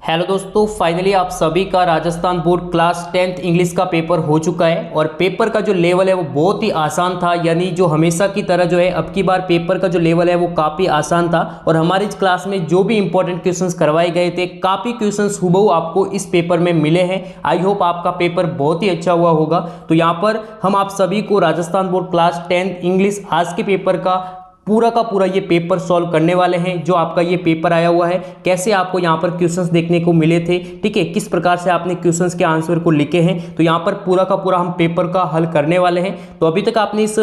Hello दोस्तों, finally आप सभी का Rajasthan board class 10th English का पेपर हो चुका है। और पेपर का जो लेवल है वो बहुत ही आसान था, यानी जो हमेशा की तरह जो है अब की बार पेपर का जो लेवल है वो काफ़ी आसान था। और हमारी इस क्लास में जो भी इंपॉर्टेंट क्वेश्चंस करवाए गए थे, काफ़ी क्वेश्चंस हुबहू आपको इस पेपर में मिले हैं। आई होप आपका पेपर बहुत ही अच्छा हुआ होगा। तो यहाँ पर हम आप सभी को Rajasthan board class 10th English आज के पेपर का पूरा ये पेपर सॉल्व करने वाले हैं। जो आपका ये पेपर आया हुआ है, कैसे आपको यहाँ पर क्वेश्चंस देखने को मिले थे, ठीक है, किस प्रकार से आपने क्वेश्चंस के आंसर को लिखे हैं, तो यहाँ पर पूरा का पूरा हम पेपर का हल करने वाले हैं। तो अभी तक आपने इस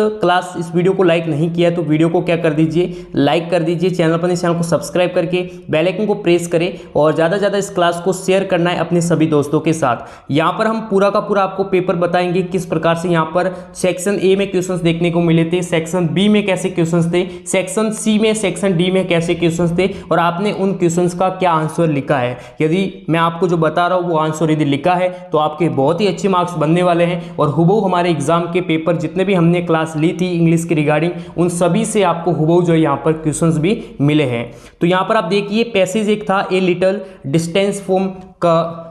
वीडियो को लाइक नहीं किया तो वीडियो को क्या कर दीजिए, लाइक कर दीजिए। चैनल पर इस चैनल को सब्सक्राइब करके बेल आइकन को प्रेस करें और ज़्यादा से ज़्यादा इस क्लास को शेयर करना है अपने सभी दोस्तों के साथ। यहाँ पर हम पूरा का पूरा आपको पेपर बताएंगे किस प्रकार से यहाँ पर सेक्शन ए में क्वेश्चंस देखने को मिले थे, सेक्शन बी में कैसे क्वेश्चंस थे, सेक्शन सी में, सेक्शन डी में कैसे क्वेश्चंस थे और आपने उन क्वेश्चंस का क्या आंसर लिखा है। यदि मैं आपको जो बता रहा हूं वो आंसर यदि लिखा है तो आपके बहुत ही अच्छे मार्क्स बनने वाले हैं। और हुबहू हमारे एग्जाम के पेपर जितने भी हमने क्लास ली थी इंग्लिश के रिगार्डिंग, उन सभी से आपको हुबहू जो है यहाँ पर क्वेश्चंस भी मिले हैं। तो यहाँ पर आप देखिए, पैसेज एक था, ए लिटिल डिस्टेंस फ्रॉम का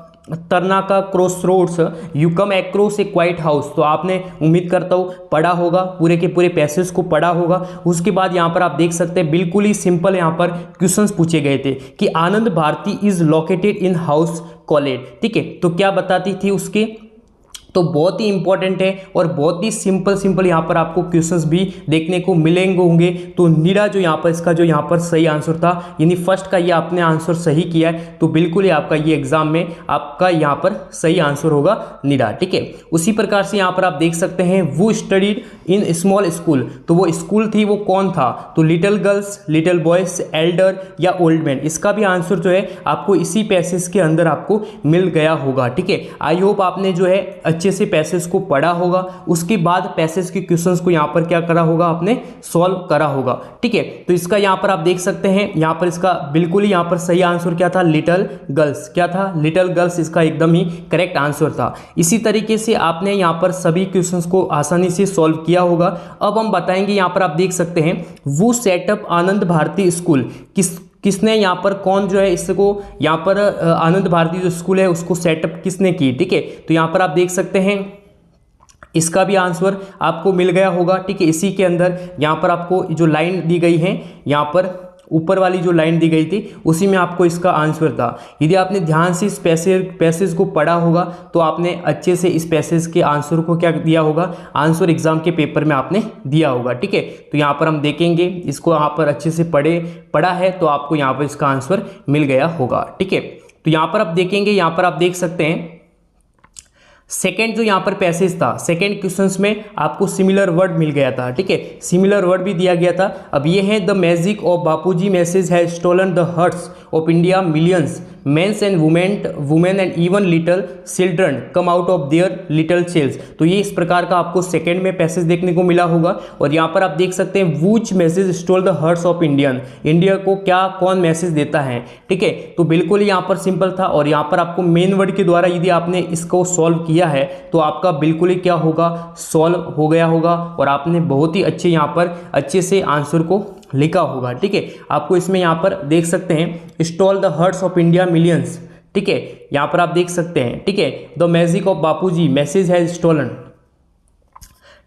तरना का cross roads you come across a quiet house. तो आपने उम्मीद करता हूँ पढ़ा होगा, पूरे के पूरे पैसेज को पढ़ा होगा। उसके बाद यहाँ पर आप देख सकते हैं बिल्कुल ही सिंपल यहाँ पर क्वेश्चंस पूछे गए थे कि Anand Bharti is located in house college, ठीक है। तो क्या बताती थी उसके, तो बहुत ही इंपॉर्टेंट है और बहुत ही सिंपल यहाँ पर आपको क्वेश्चंस भी देखने को मिलेंगे होंगे। तो नीरा जो यहाँ पर इसका जो यहाँ पर सही आंसर था, यानी फर्स्ट का ये आपने आंसर सही किया है तो बिल्कुल ही आपका ये एग्जाम में आपका यहाँ पर सही आंसर होगा नीरा, ठीक है। उसी प्रकार से यहाँ पर आप देख सकते हैं वो स्टडीड इन स्मॉल स्कूल, तो वो स्कूल थी वो कौन था, तो little girls, little boys, Elder या ओल्ड मैन। इसका भी आंसर जो है आपको इसी पैसेज के अंदर आपको मिल गया होगा, ठीक है। आई होप आपने जो है अच्छे से पैसेज को पढ़ा होगा, उसके बाद पैसेज के क्वेश्चंस को यहाँ पर क्या करा होगा, आपने सॉल्व करा होगा, ठीक है। तो इसका यहाँ पर आप देख सकते हैं, यहाँ पर इसका बिल्कुल ही यहाँ पर सही आंसर क्या था, लिटिल गर्ल्स। क्या था, लिटिल गर्ल्स इसका एकदम ही करेक्ट आंसर था। इसी तरीके से आपने यहाँ पर सभी क्वेश्चंस को आसानी से सॉल्व किया होगा। अब हम बताएंगे, यहाँ पर आप देख सकते हैं वो सेटअप आनंद भारती स्कूल किसने यहाँ पर, कौन जो है इसको यहाँ पर आनंद भारती जो स्कूल है उसको सेटअप किसने की, ठीक है। तो यहाँ पर आप देख सकते हैं इसका भी आंसर आपको मिल गया होगा, ठीक है। इसी के अंदर यहाँ पर आपको जो लाइन दी गई है, यहाँ पर ऊपर वाली जो लाइन दी गई थी उसी में आपको इसका आंसर था। यदि आपने ध्यान से इस पैसेज को पढ़ा होगा तो आपने अच्छे से इस पैसेज के आंसर को क्या दिया होगा, आंसर एग्जाम के पेपर में आपने दिया होगा, ठीक है। तो यहाँ पर हम देखेंगे, इसको यहाँ पर अच्छे से पढ़ा है तो आपको यहाँ पर इसका आंसर मिल गया होगा, ठीक है। तो यहाँ पर आप देखेंगे, यहाँ पर आप देख सकते हैं सेकेंड जो यहाँ पर पैसेज था, सेकेंड क्वेश्चंस में आपको सिमिलर वर्ड मिल गया था, ठीक है, सिमिलर वर्ड भी दिया गया था। अब ये है the magic of Bapuji message has stolen the hearts of India, millions mens and women and even little children come out of their little cells. तो ये इस प्रकार का आपको सेकेंड में पैसेज देखने को मिला होगा। और यहाँ पर आप देख सकते हैं which message stole the hearts of Indian, India को क्या कौन मैसेज देता है, ठीक है। तो बिल्कुल यहाँ पर सिंपल था। और यहाँ पर आपको मेन वर्ड के द्वारा यदि आपने इसको सॉल्व किया है तो आपका बिल्कुल ही क्या होगा, सॉल्व हो गया होगा और आपने बहुत ही अच्छे यहाँ पर अच्छे से आंसर को लिखा होगा, ठीक है। आपको इसमें यहाँ पर देख सकते हैं stall the hearts of India millions, ठीक है, यहाँ पर आप देख सकते हैं, ठीक है, the magic of Bapuji message has stolen,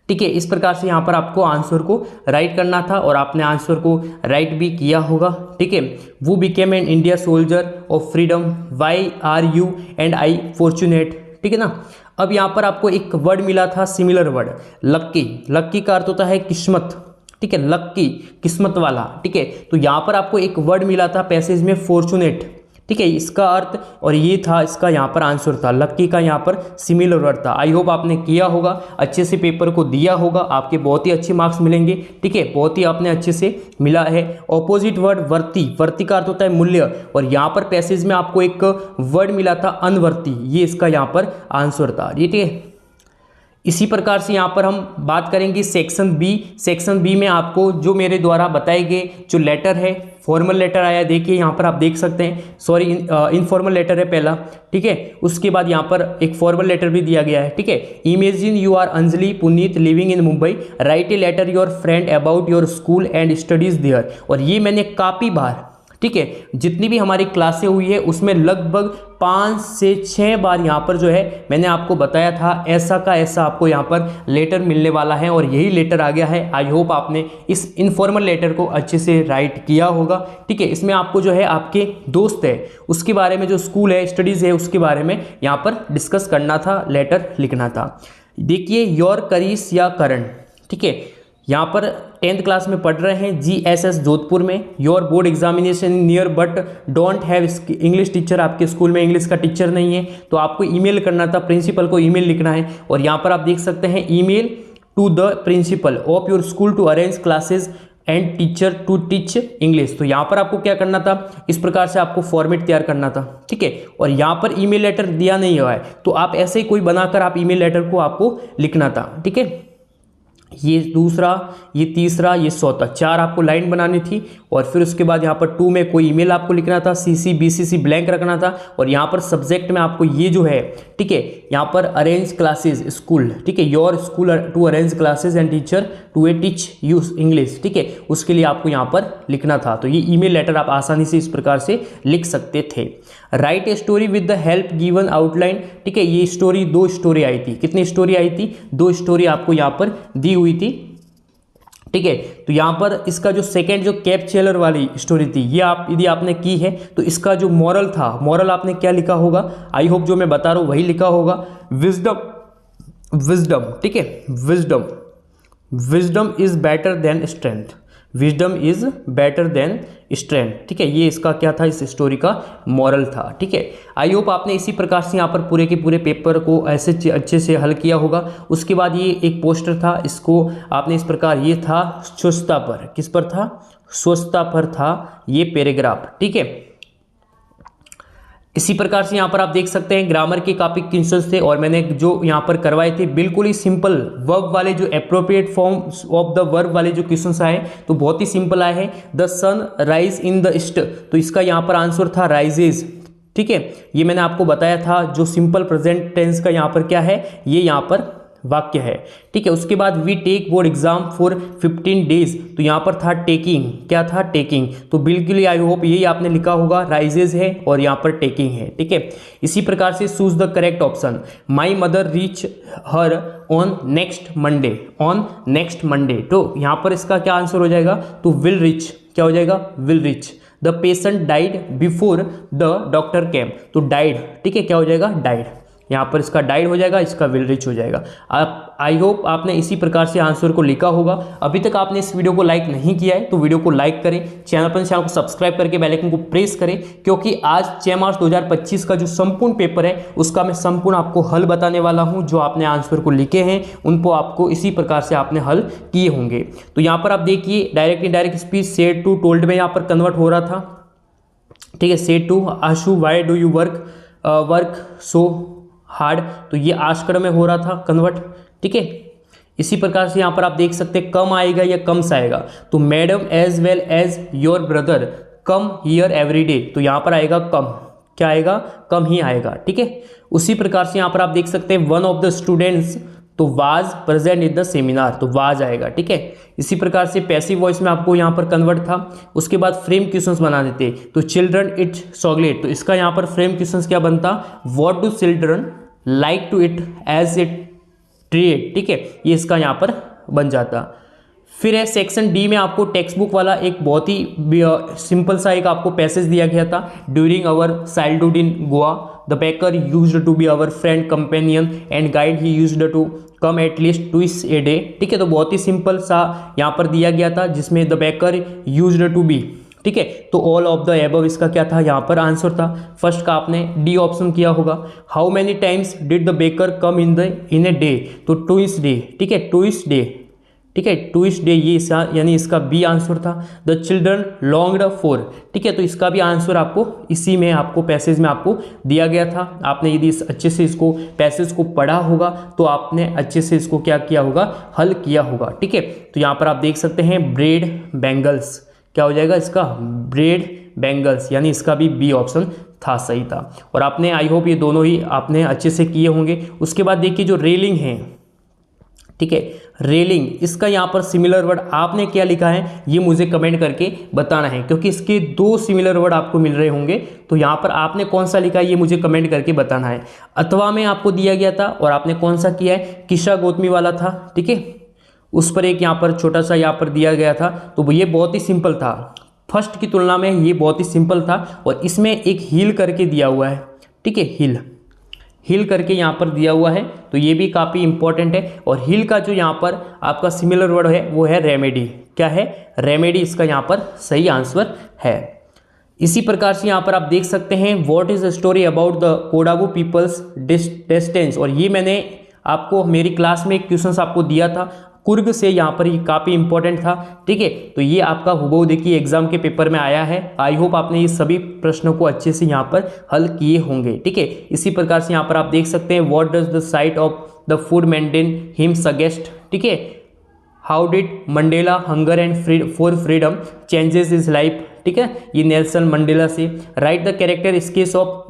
ठीक है। इस प्रकार से यहाँ पर आपको आंसर को राइट करना था और आपने आंसर को राइट भी किया होगा, ठीक है। वो became an India soldier of freedom, why are you and I fortunate, ठीक है ना। अब यहाँ पर आपको एक वर्ड मिला था सिमिलर वर्ड, लक्की। लक्की का अर्थ होता है किस्मत, ठीक है, लक्की किस्मत वाला, ठीक है। तो यहाँ पर आपको एक वर्ड मिला था पैसेज में फॉर्चुनेट, ठीक है, इसका अर्थ और ये था इसका यहाँ पर आंसर था, लक्की का यहाँ पर सिमिलर वर्ड था। आई होप आपने किया होगा, अच्छे से पेपर को दिया होगा, आपके बहुत ही अच्छे मार्क्स मिलेंगे, ठीक है, बहुत ही आपने अच्छे से मिला है। ऑपोजिट वर्ड वर्ती, वर्ती का अर्थ होता है मूल्य और यहाँ पर पैसेज में आपको एक वर्ड मिला था अनवर्ती, ये इसका यहाँ पर आंसर था, ठीक है। इसी प्रकार से यहाँ पर हम बात करेंगे सेक्शन बी। सेक्शन बी में आपको जो मेरे द्वारा बताए गए जो लेटर है, फॉर्मल लेटर आया, देखिए यहाँ पर आप देख सकते हैं, सॉरी इनफॉर्मल लेटर है पहला, ठीक है। उसके बाद यहाँ पर एक फॉर्मल लेटर भी दिया गया है, ठीक है। Imagine you are Anjali Puneet living in Mumbai, write a letter your friend about your school and studies there. और ये मैंने काफ़ी बार ठीक है। जितनी भी हमारी क्लासें हुई है उसमें लगभग 5 से 6 बार यहाँ पर जो है मैंने आपको बताया था ऐसा का ऐसा आपको यहाँ पर लेटर मिलने वाला है और यही लेटर आ गया है। आई होप आपने इस इनफॉर्मल लेटर को अच्छे से राइट किया होगा। ठीक है, इसमें आपको जो है आपके दोस्त है उसके बारे में, जो स्कूल है, स्टडीज़ है, उसके बारे में यहाँ पर डिस्कस करना था, लेटर लिखना था। देखिए, योर करीस या करण, ठीक है, यहाँ पर 10th क्लास में पढ़ रहे हैं GSS जोधपुर में। Your board examination near but don't have English teacher, आपके स्कूल में इंग्लिश का टीचर नहीं है तो आपको ईमेल करना था, प्रिंसिपल को ईमेल लिखना है। और यहाँ पर आप देख सकते हैं email to the principal of your school to arrange classes and teacher to teach English. तो यहाँ पर आपको क्या करना था, इस प्रकार से आपको फॉर्मेट तैयार करना था। ठीक है, और यहाँ पर ईमेल लेटर दिया नहीं हुआ है तो आप ऐसे ही कोई बनाकर आप ईमेल लेटर को आपको लिखना था। ठीक है, ये दूसरा, ये तीसरा, ये चौथा, 4 आपको लाइन बनानी थी। और फिर उसके बाद यहाँ पर 2 में कोई ईमेल आपको लिखना था, CC BCC ब्लैंक रखना था। और यहाँ पर सब्जेक्ट में आपको ये जो है, ठीक है, यहाँ पर अरेंज क्लासेस स्कूल, ठीक है, your school to arrange classes and teacher to a teach you English, ठीक है, उसके लिए आपको यहाँ पर लिखना था। तो ये ईमेल लेटर आप आसानी से इस प्रकार से लिख सकते थे। Right a story with the help given outline, ठीक है, ये स्टोरी 2 स्टोरी आई थी। कितनी स्टोरी आई थी? 2 स्टोरी आपको यहाँ पर दी हुई थी। ठीक है, तो यहाँ पर इसका जो सेकंड जो कैप चेलर वाली स्टोरी थी, ये आप यदि आपने की है तो इसका जो मॉरल था, मॉरल आपने क्या लिखा होगा? आई होप जो मैं बता रहा हूँ वही लिखा होगा, विजडम, विजडम, ठीक है, wisdom, wisdom is better than strength, wisdom is better than strength. ठीक है, ये इसका क्या था, इस स्टोरी का मॉरल था। ठीक है, आई होप आपने इसी प्रकार से यहाँ पर पूरे के पूरे पेपर को ऐसे अच्छे से हल किया होगा। उसके बाद ये एक पोस्टर था, इसको आपने इस प्रकार, ये था स्वच्छता पर, किस पर था? स्वच्छता पर था ये पैराग्राफ। ठीक है, इसी प्रकार से यहाँ पर आप देख सकते हैं ग्रामर के काफी क्वेश्चंस थे और मैंने जो यहाँ पर करवाए थे बिल्कुल ही सिंपल वर्ब वाले, जो appropriate form of the verb वाले जो क्वेश्चंस आए तो बहुत ही सिंपल आए हैं। The sun rise in the east, तो इसका यहाँ पर आंसर था राइजेज। ठीक है, ये मैंने आपको बताया था, जो सिंपल प्रेजेंट टेंस का यहाँ पर क्या है, ये यहाँ पर वाक्य है। ठीक है, उसके बाद we take board exam for 15 days, तो यहाँ पर था टेकिंग, क्या था? टेकिंग। तो बिल्कुल आई होप यही आपने लिखा होगा, राइजेज है और यहाँ पर टेकिंग है। ठीक है, इसी प्रकार से choose the correct option. My mother reach her on next Monday, on next Monday, तो यहाँ पर इसका क्या आंसर हो जाएगा? तो विल रीच, क्या हो जाएगा? Will reach. The patient died before the doctor केम, तो डाइड, ठीक है, क्या हो जाएगा? डाइड। यहाँ पर इसका डाइड हो जाएगा, इसका विल रिच हो जाएगा। आप आई होप आपने इसी प्रकार से आंसर को लिखा होगा। अभी तक आपने इस वीडियो को लाइक नहीं किया है तो वीडियो को लाइक करें, चैनल को सब्सक्राइब करके बेल आइकन को प्रेस करें, क्योंकि आज 6 मार्च 2025 का जो संपूर्ण पेपर है उसका मैं संपूर्ण आपको हल बताने वाला हूं। जो आपने आंसर को लिखे हैं उनको आपको इसी प्रकार से आपने हल किए होंगे। तो यहाँ पर आप देखिए, direct indirect speech said to told में यहाँ पर कन्वर्ट हो रहा था। ठीक है, said to Ashu why do you work so hard, तो ये आस्कर में हो रहा था कन्वर्ट। ठीक है, इसी प्रकार से यहाँ पर आप देख सकते हैं कम आएगा या कम्स आएगा, तो madam as well as your brother come here every day, तो यहाँ पर आएगा कम, क्या आएगा? कम ही आएगा। ठीक है, उसी प्रकार से यहाँ पर आप देख सकते हैं वन ऑफ द स्टूडेंट्स, तो was present in the seminar, तो वाज आएगा। ठीक है, इसी प्रकार से पैसिव वॉइस में आपको यहाँ पर कन्वर्ट था। उसके बाद फ्रेम क्वेश्चंस बना देते, तो चिल्ड्रन इट चॉकलेट, तो इसका यहाँ पर फ्रेम क्वेश्चंस क्या बनता? What do children like to eat as it treat, ठीक है, ये इसका यहाँ पर बन जाता। फिर है सेक्शन डी में आपको टेक्स्ट बुक वाला एक बहुत ही सिंपल सा एक आपको पैसेज दिया गया था। During our childhood in Goa the baker used to be our friend companion and guide, he used to come at least twice a day. ठीक है, तो बहुत ही सिंपल सा यहाँ पर दिया गया था जिसमें the baker used to be, ठीक है, तो ऑल ऑफ द एबव इसका क्या था? यहाँ पर आंसर था फर्स्ट का, आपने डी ऑप्शन किया होगा। How many times did the baker come in a day, तो ट्विस डे, ठीक है, ट्विस डे, ठीक है, ट्विस डे, ये यानी इसका बी आंसर था। द चिल्ड्रन लॉन्ग्ड फॉर, ठीक है, तो इसका भी आंसर आपको इसी में आपको पैसेज में आपको दिया गया था। आपने यदि अच्छे से इसको पैसेज को पढ़ा होगा तो आपने अच्छे से इसको क्या किया होगा? हल किया होगा। ठीक है, तो यहाँ पर आप देख सकते हैं ब्रेड बैंगल्स, क्या हो जाएगा इसका? ब्रेड बैंगल्स, यानी इसका भी बी ऑप्शन था, सही था। और आपने आई होप ये दोनों ही आपने अच्छे से किए होंगे। उसके बाद देखिए जो रेलिंग है, ठीक है। रेलिंग, इसका यहाँ पर सिमिलर वर्ड आपने क्या लिखा है ये मुझे कमेंट करके बताना है, क्योंकि इसके 2 सिमिलर वर्ड आपको मिल रहे होंगे, तो यहाँ पर आपने कौन सा लिखा है ये मुझे कमेंट करके बताना है। अथवा में आपको दिया गया था और आपने कौन सा किया है, किशा गौतमी वाला था, ठीक है, उस पर एक यहाँ पर छोटा सा यहाँ पर दिया गया था, तो ये बहुत ही सिंपल था, फर्स्ट की तुलना में ये बहुत ही सिंपल था। और इसमें एक हील करके दिया हुआ है, ठीक है, हील करके यहाँ पर दिया हुआ है, तो ये भी काफ़ी इंपॉर्टेंट है। और हील का जो यहाँ पर आपका सिमिलर वर्ड है वो है रेमेडी। क्या है, रेमेडी इसका यहाँ पर सही आंसर है। इसी प्रकार से यहाँ पर आप देख सकते हैं what is the story about the Kodagu peoples distance, और ये मैंने आपको मेरी क्लास में एक क्वेश्चन आपको दिया था कुर्ग से, यहाँ पर ये काफ़ी इंपॉर्टेंट था, ठीक है। तो ये आपका हुबहू देखिए एग्जाम के पेपर में आया है। आई होप आपने ये सभी प्रश्नों को अच्छे से यहाँ पर हल किए होंगे, ठीक है। इसी प्रकार से यहाँ पर आप देख सकते हैं what does the site of the food maintain him suggest, ठीक है, how did Mandela hunger and for freedom changes his life, ठीक है, ये नेल्सन मंडेला से। Right the character sketch of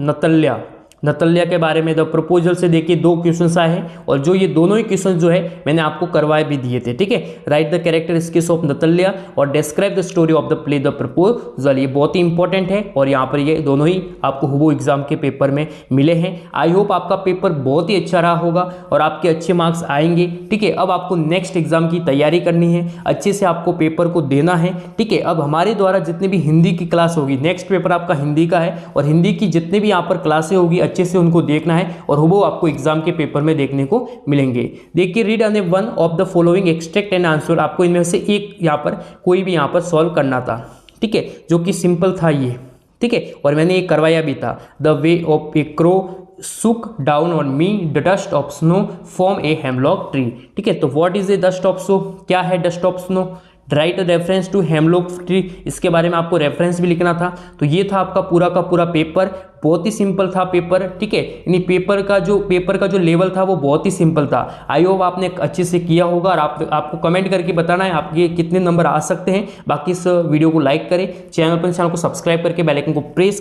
नतल्या के बारे में द प्रपोजल से देखिए 2 क्वेश्चंस आए हैं, और जो ये दोनों ही क्वेश्चन जो है मैंने आपको करवाए भी दिए थे, ठीक है। Write the character sketch of Natalya और describe the story of the play the proposal, ये बहुत ही इंपॉर्टेंट है, और यहाँ पर ये दोनों ही आपको हुबहू एग्जाम के पेपर में मिले हैं। आई होप आपका पेपर बहुत ही अच्छा रहा होगा और आपके अच्छे मार्क्स आएंगे, ठीक है। अब आपको नेक्स्ट एग्जाम की तैयारी करनी है, अच्छे से आपको पेपर को देना है, ठीक है। अब हमारे द्वारा जितने भी हिंदी की क्लास होगी, नेक्स्ट पेपर आपका हिंदी का है, और हिंदी की जितने भी यहाँ पर क्लासें होगी अच्छे से उनको देखना है, और हुबहू आपको एग्जाम के पेपर में देखने को मिलेंगे। देखिए read any one of the following extract and answer, आपको इनमें से एक यहाँ पर कोई भी यहाँ पर सॉल्व करना था, ठीक है, जो कि सिंपल था ये, ठीक है, और मैंने ये करवाया भी था। The way of a crow shook down on me the dust of snow from a hemlock tree, ठीक है। तो what is a dust of snow, क्या है dust of snow, write reference to hemlock tree, इसके बारे में आपको reference भी लिखना था। तो ये था आपका पूरा का पूरा पेपर, बहुत ही सिंपल था पेपर, ठीक है। यानी पेपर का जो लेवल था वो बहुत ही सिंपल था। आई होप आपने अच्छे से किया होगा, और आपको कमेंट करके बताना है आपके कितने नंबर आ सकते हैं। बाकी इस वीडियो को लाइक करें, चैनल को सब्सक्राइब करके बेल आइकन को प्रेस